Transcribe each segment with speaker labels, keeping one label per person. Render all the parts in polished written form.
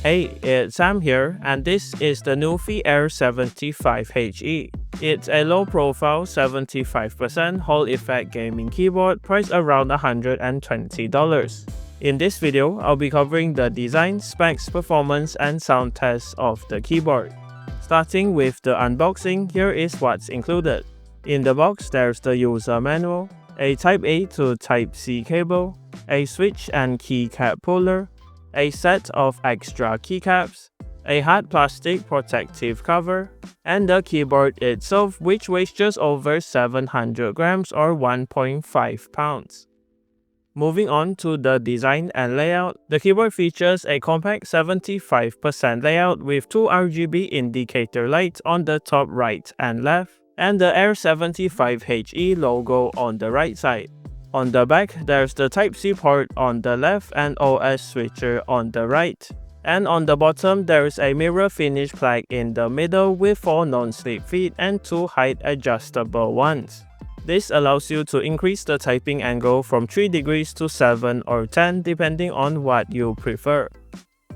Speaker 1: Hey, it's Sam here, and this is the NuPhy Air75 HE. It's a low-profile 75% Hall effect gaming keyboard priced around $120. In this video, I'll be covering the design, specs, performance, and sound tests of the keyboard. Starting with the unboxing, here is what's included. In the box, there's the user manual, a Type-A to Type-C cable, a switch and keycap puller, a set of extra keycaps, a hard plastic protective cover, and the keyboard itself, which weighs just over 700 grams or 1.5 pounds. Moving on to the design and layout, the keyboard features a compact 75% layout with two RGB indicator lights on the top right and left, and the Air75 HE logo on the right side. On the back, there's the Type-C port on the left and OS switcher on the right. And on the bottom, there's a mirror finish plug in the middle with 4 non-slip feet and 2 height adjustable ones. This allows you to increase the typing angle from 3 degrees to 7 or 10 depending on what you prefer.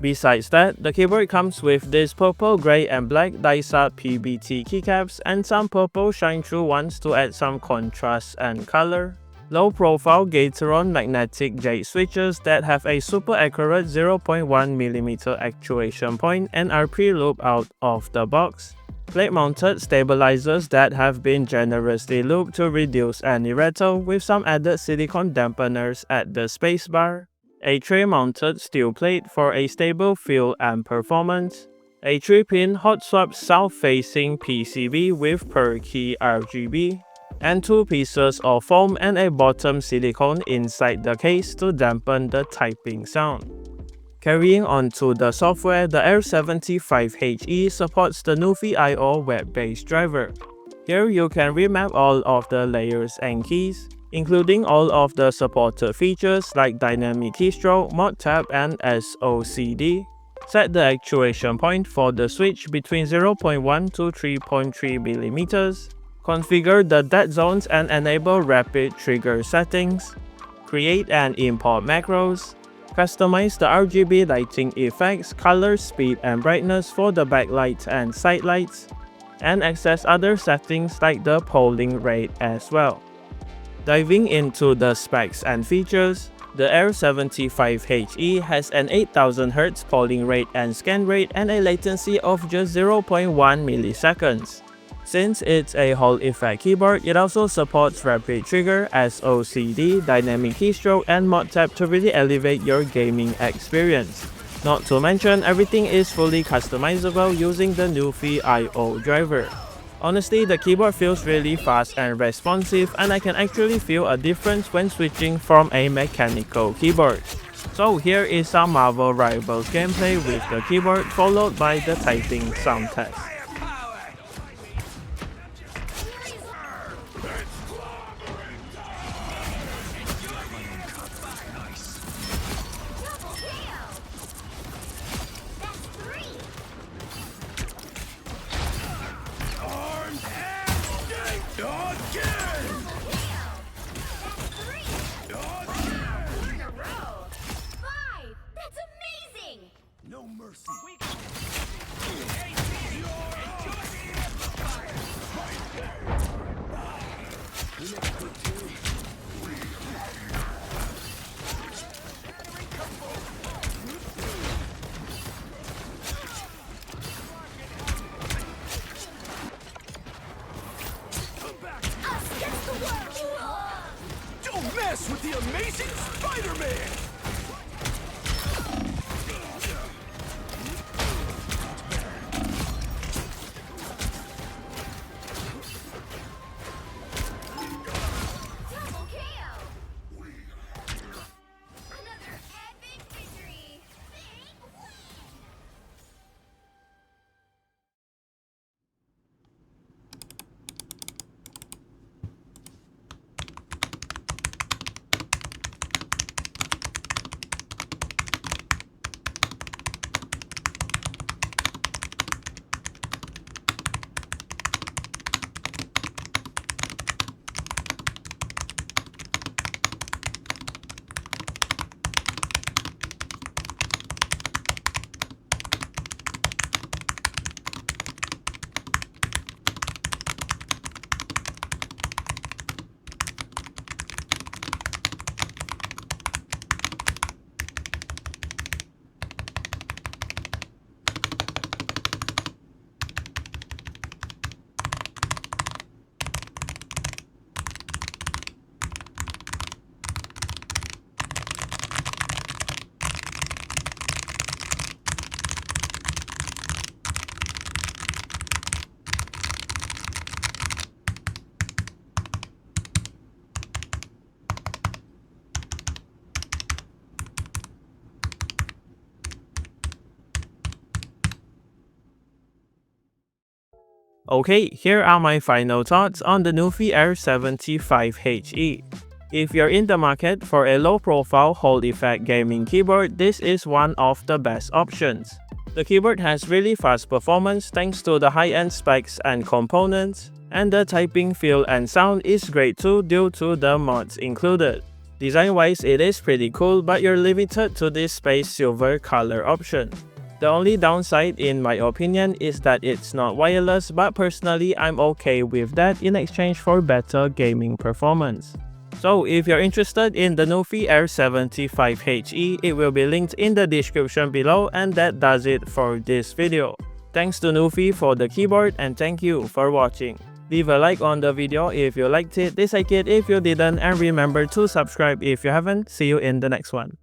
Speaker 1: Besides that, the keyboard comes with this purple, grey and black die-cut PBT keycaps and some purple shine-through ones to add some contrast and color. Low-profile Gateron magnetic jade switches that have a super accurate 0.1mm actuation point and are pre-looped out of the box. Plate-mounted stabilizers that have been generously looped to reduce any rattle with some added silicone dampeners at the spacebar. A tray-mounted steel plate for a stable feel and performance. A 3-pin hot swap south-facing PCB with per-key RGB. And 2 pieces of foam and a bottom silicone inside the case to dampen the typing sound. Carrying on to the software, the Air75 HE supports the NuPhyIO web-based driver. Here you can remap all of the layers and keys, including all of the supported features like dynamic keystroke, mod tab, and SOCD. Set the actuation point for the switch between 0.1 to 3.3mm. Configure the dead zones and enable rapid trigger settings. Create and import macros. Customize the RGB lighting effects, color, speed, and brightness for the backlight and side lights. And access other settings like the polling rate as well. Diving into the specs and features, the Air75 HE has an 8000Hz polling rate and scan rate and a latency of just 0.1 milliseconds. Since it's a Hall effect keyboard, it also supports rapid trigger, SOCD, dynamic keystroke, and mod tab to really elevate your gaming experience. Not to mention, everything is fully customizable using the NuPhyIO driver. Honestly, the keyboard feels really fast and responsive, and I can actually feel a difference when switching from a mechanical keyboard. So here is some Marvel Rivals gameplay with the keyboard, followed by the typing sound test.
Speaker 2: No mercy. Don't mess with the amazing Spider-Man!
Speaker 1: Okay, here are my final thoughts on the NuPhy Air75 HE. If you're in the market for a low-profile Hall effect gaming keyboard, this is one of the best options. The keyboard has really fast performance thanks to the high-end specs and components, and the typing feel and sound is great too due to the mods included. Design-wise, it is pretty cool, but you're limited to this space silver color option. The only downside, in my opinion, is that it's not wireless, but personally, I'm okay with that in exchange for better gaming performance. So if you're interested in the NuPhy Air75 HE, it will be linked in the description below, and that does it for this video. Thanks to NuPhy for the keyboard, and thank you for watching. Leave a like on the video if you liked it, dislike it if you didn't, and remember to subscribe if you haven't. See you in the next one.